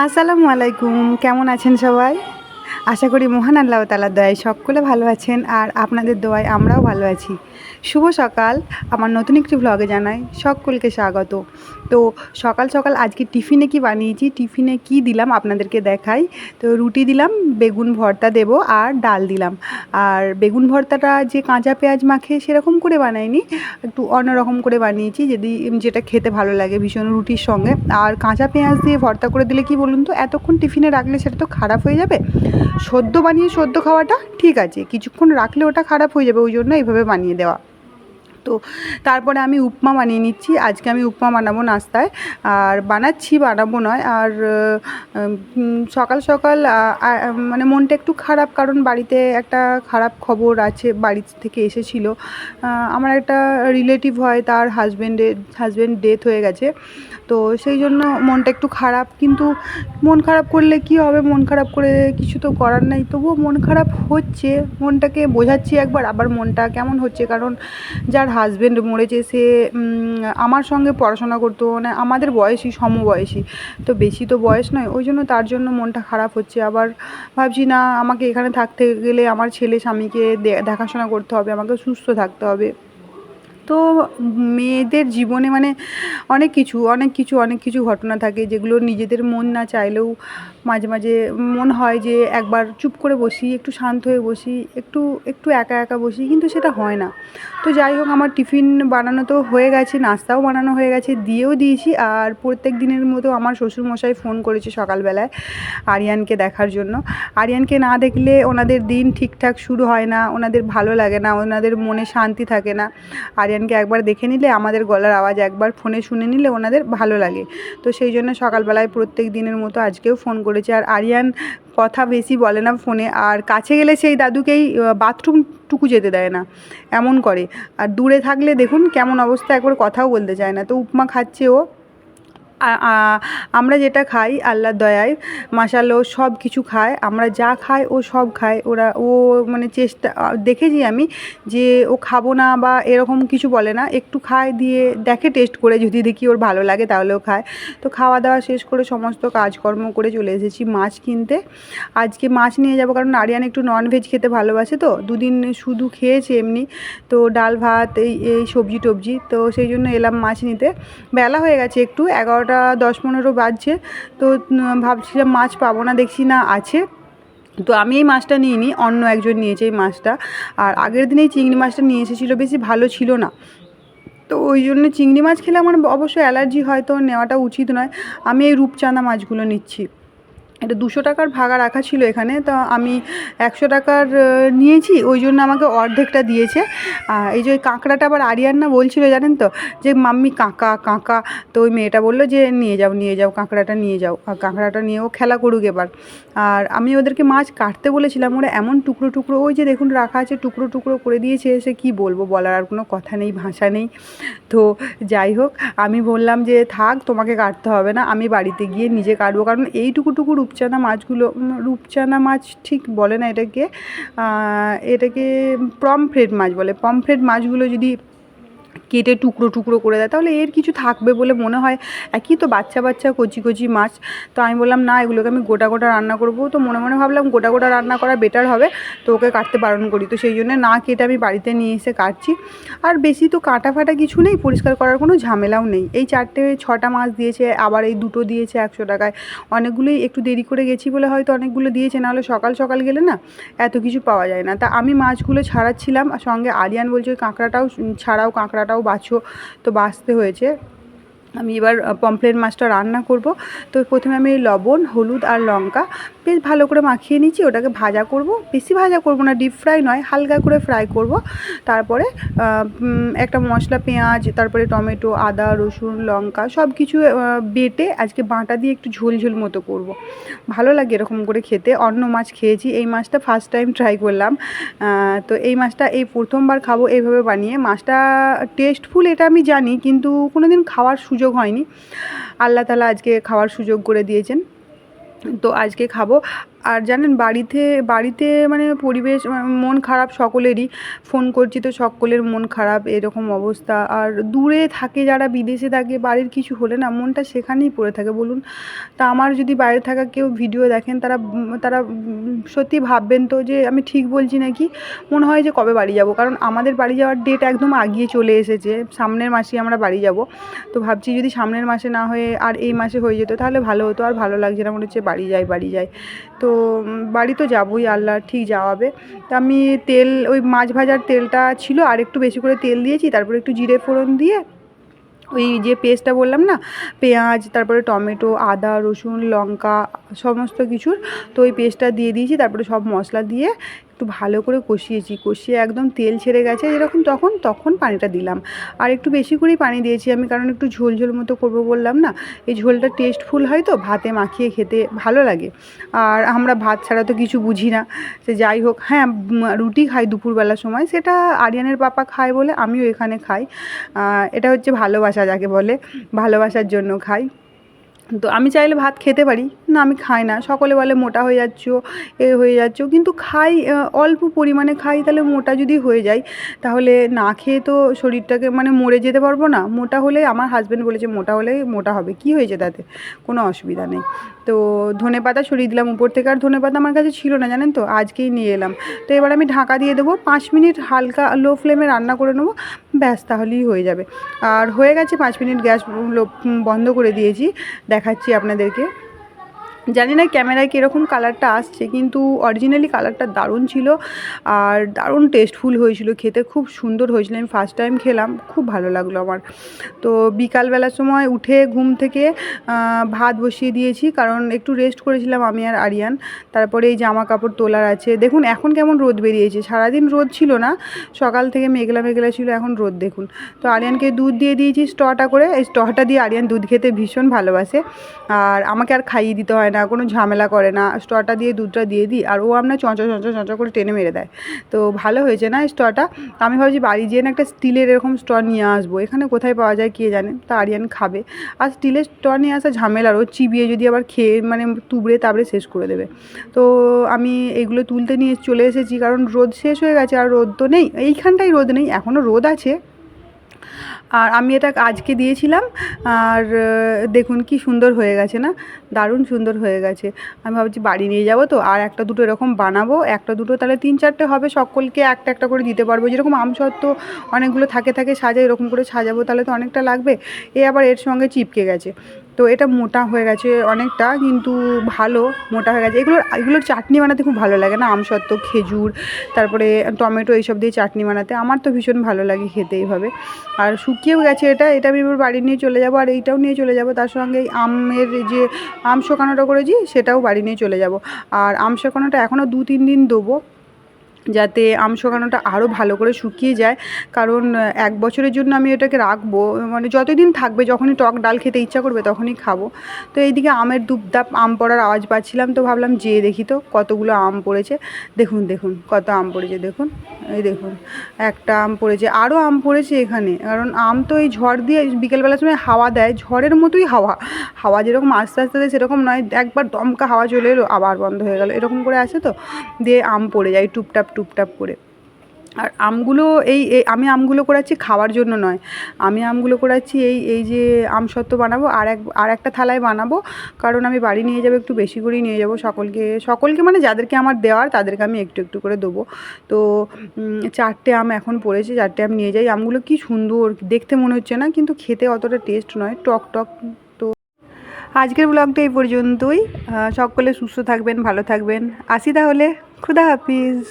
আসসালামু আলাইকুম, কেমন আছেন সবাই? আশা করি মহান আল্লাহ তাআলার দয়ায় সকলে ভালো আছেন আর আপনাদের দোয়ায় আমরাও ভালো আছি। শুভ সকাল। আমার নতুন একটি ভ্লগে জানাই সকলকে স্বাগত। তো সকাল সকাল আজকে টিফিনে কি বানিয়েছি, টিফিনে কি দিলাম আপনাদেরকে দেখাই। তো রুটি দিলাম, বেগুন ভর্তা দেবো আর ডাল দিলাম। আর বেগুন ভর্তাটা যে কাঁচা পেঁয়াজ মাখে সেরকম করে বানাইনি, একটু অন্যরকম করে বানিয়েছি, যেটা খেতে ভালো লাগে ভীষণ রুটির সঙ্গে। আর কাঁচা পেঁয়াজ দিয়ে ভর্তা করে দিলে কি বলুন তো, এতক্ষণ টিফিনে রাখলে সেটা তো খারাপ হয়ে যাবে। সদ্য বানিয়ে সদ্য খাওয়াটা ঠিক আছে, কিছুক্ষণ রাখলে ওটা খারাপ হয়ে যাবে, ওই জন্য এইভাবে বানিয়ে দেওয়া। তো তারপরে আমি উপমা বানিয়ে নিচ্ছি। আজকে আমি উপমা বানাবো নাস্তায়, আর বানাবো নয়। আর সকাল সকাল মানে মনটা একটু খারাপ, কারণ বাড়িতে একটা খারাপ খবর আছে, বাড়ি থেকে এসেছিলো। আমার একটা রিলেটিভ হয়, তার হাজব্যান্ড ডেথ হয়ে গেছে। তো সেই জন্য মনটা একটু খারাপ, কিন্তু মন খারাপ করলে কি হবে, মন খারাপ করে কিছু তো করার নাই। তবুও মন খারাপ হচ্ছে, মনটাকে বোঝাচ্ছি একবার, আবার মনটা কেমন হচ্ছে, কারণ যার হাজব্যান্ড মরেছে সে আমার সঙ্গে পড়াশোনা করতো, মানে আমাদের বয়সী, সমবয়সী, তো বেশি তো বয়স নয়, ওই জন্য তার জন্য মনটা খারাপ হচ্ছে। আবার ভাবছি না, আমাকে এখানে থাকতে গেলে আমার ছেলে স্বামীকে দেখাশোনা করতে হবে, আমাকে সুস্থ থাকতে হবে। তো মেয়েদের জীবনে মানে অনেক কিছু ঘটনা থাকে, যেগুলো নিজেদের মন না চাইলেও মাঝে মাঝে মন হয় যে একবার চুপ করে বসি, একটু শান্ত হয়ে বসি, একটু একটু একা একা বসি, কিন্তু সেটা হয় না। তো যাই হোক, আমার টিফিন বানানো তো হয়ে গেছে, নাস্তাও বানানো হয়ে গেছে, দিয়েও দিয়েছি। আর প্রত্যেক দিনের মতো আমার শ্বশুরমশাই ফোন করেছে সকালবেলায় আরিয়ানকে দেখার জন্য। আরিয়ানকে না দেখলে ওনাদের দিন ঠিকঠাক শুরু হয় না, ওনাদের ভালো লাগে না, ওনাদের মনে শান্তি থাকে না। আরিয়ানকে একবার দেখে নিলে, আমাদের গলার আওয়াজ একবার ফোনে শুনে নিলে ওনাদের ভালো লাগে। তো সেই জন্য সকালবেলায় প্রত্যেক দিনের মতো আজকেও ফোন করেছে। আর আরিয়ান কথা বেশি বলে না ফোনে, আর কাছে গেলে সেই দাদুকেই বাথরুমটুকু যেতে দেয় না, এমন করে। আর দূরে থাকলে দেখুন কেমন অবস্থা, একবার কথাও বলতে চায় না। তো উপমা খাচ্ছে ও। আমরা যেটা খাই আল্লাহর দয়ায় মাশাআল্লাহ, ও সব কিছু খায়, আমরা যা খাই ও সব খায়। ও মানে চেষ্টা দেখেছি আমি যে ও খাবো না বা এরকম কিছু বলে না, একটু খায়, দিয়ে দেখে টেস্ট করে, যদি দেখি ওর ভালো লাগে তাহলেও খায়। তো খাওয়া দাওয়া শেষ করে সমস্ত কাজকর্ম করে চলে এসেছি মাছ কিনতে। আজকে মাছ নিয়ে যাব, কারণ আরিয়ান একটু ননভেজ খেতে ভালোবাসে, তো দুদিন শুধু খেয়েছে এমনি, তো ডাল ভাত এই এই সবজি টবজি, তো সেই জন্য এলাম মাছ নিতে। বেলা হয়ে গেছে একটু, 11:10-15 বাজছে। তো ভাবছিলাম মাছ পাবো না, দেখছি না আছে। তো আমি এই মাছটা নিইনি, অন্য একজন নিয়েছে এই মাছটা। আর আগের দিন এই চিংড়ি মাছটা নিয়ে এসেছিলো, বেশি ভালো ছিল না। তো ওই জন্য চিংড়ি মাছ খেলে আমার অবশ্যই অ্যালার্জি হয়, তো নেওয়াটা উচিত নয়। আমি এই রূপচাঁদা মাছগুলো নিচ্ছি। এটা 200 টাকার ভাগা রাখা ছিল এখানে, তো আমি 100 টাকার নিয়েছি, ওই জন্য আমাকে অর্ধেকটা দিয়েছে। এই যে ওই কাঁকড়াটা আবার আরিয়ান না বলছিল জানেন তো, যে মাম্মি কাঁকা কাঁকা। তো ওই মেয়েটা বললো যে নিয়ে যাও কাঁকড়াটা নিয়ে যাও, আর কাঁকড়াটা নিয়েও খেলা করুক এবার। আর আমি ওদেরকে মাছ কাটতে বলেছিলাম, ওরা এমন টুকরো টুকরো, ওই যে দেখুন রাখা আছে, টুকরো টুকরো করে দিয়েছে। সে কী বলবো, বলার আর কোনো কথা নেই, ভাষা নেই। তো যাই হোক, আমি বললাম যে থাক, তোমাকে কাটতে হবে না, আমি বাড়িতে গিয়ে নিজে কাটবো। কারণ এইটুকু রূপচাঁদা মাছগুলো, রূপচাঁদা মাছ ঠিক বলে না এটাকে পমফ্রেট মাছ বলে। পমফ্রেট মাছগুলো যদি কেটে টুকরো টুকরো করে দেয়, তাহলে এর কিছু থাকবে বলে মনে হয়। একই তো বাচ্চা বাচ্চা কচি কচি মাছ। তো আমি বললাম না, এগুলোকে আমি গোটা গোটা রান্না করবো। তো মনে মনে ভাবলাম গোটা গোটা রান্না করা বেটার হবে, তো ওকে কাটতে বারণ করি। তো সেই জন্য না কেটে আমি বাড়িতে নিয়ে এসে কাটছি। আর বেশি তো কাটা ফাটা কিছু নেই, পরিষ্কার করার কোনো ঝামেলাও নেই। এই 4-6টা মাছ দিয়েছে, আবার এই 2টো দিয়েছে 100 টাকায়। অনেকগুলোই একটু দেরি করে গেছি বলে হয়তো অনেকগুলো দিয়েছে, নাহলে সকাল সকাল গেলে না এত কিছু পাওয়া যায় না। তা আমি মাছগুলো ছাড়াচ্ছিলাম, আর সঙ্গে আরিয়ান বলছে ওই কাঁকড়াটাও ছাড়াও, কাঁকড়াটাও বাছো। তো বাছতে হয়েছে। আমি এবার পমফ্রেট মাছটা রান্না করব। তো প্রথমে আমি লবণ, হলুদ আর লঙ্কা বেশ ভালো করে মাখিয়ে নিচ্ছি, ওটাকে ভাজা করব। বেশি ভাজা করব না, ডিপ ফ্রাই নয়, হালকা করে ফ্রাই করব। তারপরে একটা মশলা, পেঁয়াজ, তারপরে টমেটো, আদা, রসুন, লঙ্কা সব কিছু বেটে আজকে বাটা দিয়ে একটু ঝোল ঝোল মতো করব। ভালো লাগে এরকম করে খেতে। অন্য মাছ খেয়েছি, এই মাছটা ফার্স্ট টাইম ট্রাই করলাম। তো এই মাছটা এই প্রথমবার খাবো এইভাবে বানিয়ে। মাছটা টেস্টফুল এটা আমি জানি, কিন্তু কোনো দিন খাওয়ার সুযোগ হয়নি। আল্লাহ তাআলা আজকে খাওয়ার সুযোগ করে দিয়েছেন, তো আজকে খাবো। আর জানেন বাড়িতে মানে পরিবেশ মন খারাপ সকলেরই, ফোন করছি তো সকলের মন খারাপ এরকম অবস্থা। আর দূরে থাকে যারা, বিদেশে থাকে, বাড়ির কিছু হলে না মনটা সেখানেই পড়ে থাকে বলুন। তা আমার যদি বাইরে থাকা কেউ ভিডিও দেখেন তারা সত্যি ভাববেন তো যে আমি ঠিক বলছি নাকি। মনে হয় যে কবে বাড়ি যাব, কারণ আমাদের বাড়ি যাওয়ার ডেট একদম আগিয়ে চলে এসেছে, সামনের মাসেই আমরা বাড়ি যাব। তো ভাবছি যদি সামনের মাসে না হয়ে আর এই মাসে হয়ে যেত তাহলে ভালো হতো। আর ভালো লাগছে না, মনে হচ্ছে বাড়ি যাই। তো বাড়ি তো যাবোই, আল্লাহ ঠিক যাওয়াবে। তা আমি ওই মাছ ভাজার তেলটা ছিল, আর একটু বেশি করে তেল দিয়েছি, তারপরে একটু জিরে ফোড়ন দিয়ে ওই যে পেস্টটা বললাম না, পেঁয়াজ, তারপরে টমেটো, আদা, রসুন, লঙ্কা সমস্ত কিছুর, তো ওই পেস্টটা দিয়ে দিয়েছি। তারপরে সব মশলা দিয়ে একটু ভালো করে কষিয়ে একদম তেল ছেড়ে গেছে যেরকম, তখন পানিটা দিলাম। আর একটু বেশি করেই পানি দিয়েছি আমি, কারণ একটু ঝোল মতো করবো বললাম না। এই ঝোলটা টেস্টফুল হয় তো, ভাতে মাখিয়ে খেতে ভালো লাগে। আর আমরা ভাত ছাড়া তো কিছু বুঝি না। সে যাই হোক, হ্যাঁ রুটি খাই দুপুরবেলার সময়, সেটা আরিয়ানের পাপা খায় বলে আমিও এখানে খাই। এটা হচ্ছে ভালোবাসা যাকে বলে, ভালোবাসার জন্য খাই। তো আমি চাইলে ভাত খেতে পারি না, আমি খাই না। সকলে বলে মোটা হয়ে যাচ্ছো, হয়ে যাচ্ছো, কিন্তু খাই, অল্প পরিমাণে খাই। তাহলে মোটা যদি হয়ে যায় তাহলে না খেয়ে তো শরীরটাকে মানে মরে যেতে পারবো না। মোটা হলে, আমার হাজব্যান্ড বলেছে মোটা হলে মোটা হবে, কি হয়েছে তাতে, কোনো অসুবিধা নেই। তো ধনেপাতা ছড়িয়ে দিলাম উপর থেকে। আর ধনেপাতা আমার কাছে ছিল না জানেন তো, আজকেই নিয়ে এলাম। তো এবার আমি ঢাকা দিয়ে দেবো, 5 মিনিট হালকা লো ফ্লেমে রান্না করে নেবো, ব্যাস তাহলেই হয়ে যাবে। আর হয়ে গেছে, 5 মিনিট গ্যাস বন্ধ করে দিয়েছি, দেখাচ্ছি আপনাদেরকে। জানি না ক্যামেরায় কীরকম কালারটা আসছে, কিন্তু অরিজিনালি কালারটা দারুণ ছিল আর দারুণ টেস্টফুল হয়েছিল, খেতে খুব সুন্দর হয়েছিল। আমি ফার্স্ট টাইম খেলাম, খুব ভালো লাগলো আমার। তো বিকালবেলার সময় উঠে ঘুম থেকে ভাত বসিয়ে দিয়েছি, কারণ একটু রেস্ট করেছিলাম আমি আর আরিয়ান। তারপরে এই জামা কাপড় তোলার আছে। দেখুন এখন কেমন রোদ বেরিয়েছে, সারাদিন রোদ ছিল না, সকাল থেকে মেঘলা ছিল, এখন রোদ দেখুন। তো আরিয়ানকে দুধ দিয়ে দিয়েছি স্টটা করে, এই স্টটা দিয়ে আরিয়ান দুধ খেতে ভীষণ ভালোবাসে। আর আমাকে আর খাইয়ে দিতে হয় না, কোনো ঝামেলা করে না, স্টটা দিয়ে দুধটা দিয়ে দিই, আর ও আমরা চঁচ করে টেনে মেরে দেয়। তো ভালো হয়েছে না স্টটা। আমি ভাবছি বাড়ি যেয়ে না একটা স্টিলের এরকম স্ট নিয়ে আসবো, এখানে কোথায় পাওয়া যায় কে জানে। তা আরিয়ান খাবে। আর স্টিলের স্ট নিয়ে আসা ঝামেলার, ও চিবিয়ে যদি আবার খেয়ে মানে তুবড়ে তাবড়ে শেষ করে দেবে। তো আমি এইগুলো তুলতে নিয়ে চলে এসেছি, কারণ রোদ শেষ হয়ে গেছে, আর রোদ তো নেই, এইখানটায় রোদ নেই, এখনও রোদ আছে। আর আমি এটা আজকে দিয়েছিলাম, আর দেখুন কি সুন্দর হয়ে গেছে না, দারুণ সুন্দর হয়ে গেছে। আমি ভাবছি বাড়ি নিয়ে যাব তো, আর একটা দুটো এরকম বানাবো, একটা দুটো তাহলে 3-4টে হবে, সকলকে একটা করে দিতে পারবো। যেরকম আমসত্ত্ব অনেকগুলো থাকে সাজাই, এরকম করে সাজাবো, তাহলে তো অনেকটা লাগবে। আবার এর সঙ্গে চিপকে গেছে, তো এটা মোটা হয়ে গেছে অনেকটা, কিন্তু ভালো মোটা হয়ে গেছে। এগুলোর চাটনি বানাতে খুব ভালো লাগে না, আমসত্ত্ব, খেজুর, তারপরে টমেটো, এইসব দিয়ে চাটনি বানাতে আমার তো ভীষণ ভালো লাগে খেতে এইভাবে। আর শুকিয়েও গেছে এটা আমি এবার বাড়ি নিয়ে চলে যাব, আর এইটাও নিয়ে চলে যাব। তার সঙ্গে আমের যে আম শোকানোটা করেছি সেটাও বাড়ি নিয়ে চলে যাব। আর আম শোকানোটা এখনও 2-3 দিন দেবো, যাতে আম শোকানোটা আরও ভালো করে শুকিয়ে যায়। কারণ 1 বছরের জন্য আমি এটাকে রাখবো, মানে যতদিন থাকবে, যখনই টক ডাল খেতে ইচ্ছা করবে তখনই খাবো। তো এইদিকে আমের দুপদাপ আম পড়ার আওয়াজ পাচ্ছিলাম, তো ভাবলাম যেয়ে দেখি তো কতগুলো আম পড়েছে। দেখুন কত আম পড়েছে, দেখুন এই দেখুন একটা আম পড়েছে, আরও আম পড়েছে এখানে। কারণ আম তো এই ঝড় দিয়ে বিকেলবেলার সময় হাওয়া দেয়, ঝড়ের মতোই হাওয়া যেরকম আস্তে আস্তে দেয় সেরকম নয়, একবার দমকা হাওয়া চলে এলো আবার বন্ধ হয়ে গেল, এরকম করে আসে, তো দিয়ে আম পড়ে যায় টুপটাপ করে। আর আমগুলো আমি আমগুলো করাচ্ছি খাওয়ার জন্য নয়, আমি আমগুলো করাচ্ছি এই যে আমসত্ত্ব বানাবো, আর একটা থালায় বানাবো, কারণ আমি বাড়ি নিয়ে যাবো, একটু বেশি করেই নিয়ে যাবো। সকলকে মানে যাদেরকে আমার দেওয়ার তাদেরকে আমি একটু করে দেবো। তো 4টে আম এখন পড়েছে, 4টে আম নিয়ে যাই। আমগুলো কি সুন্দর দেখতে মনে হচ্ছে না, কিন্তু খেতে অতটা টেস্ট নয়, টক। তো আজকের ব্লগটা এই পর্যন্তই। সকলে সুস্থ থাকবেন, ভালো থাকবেন, আসি তাহলে, খুদা হাফিজ।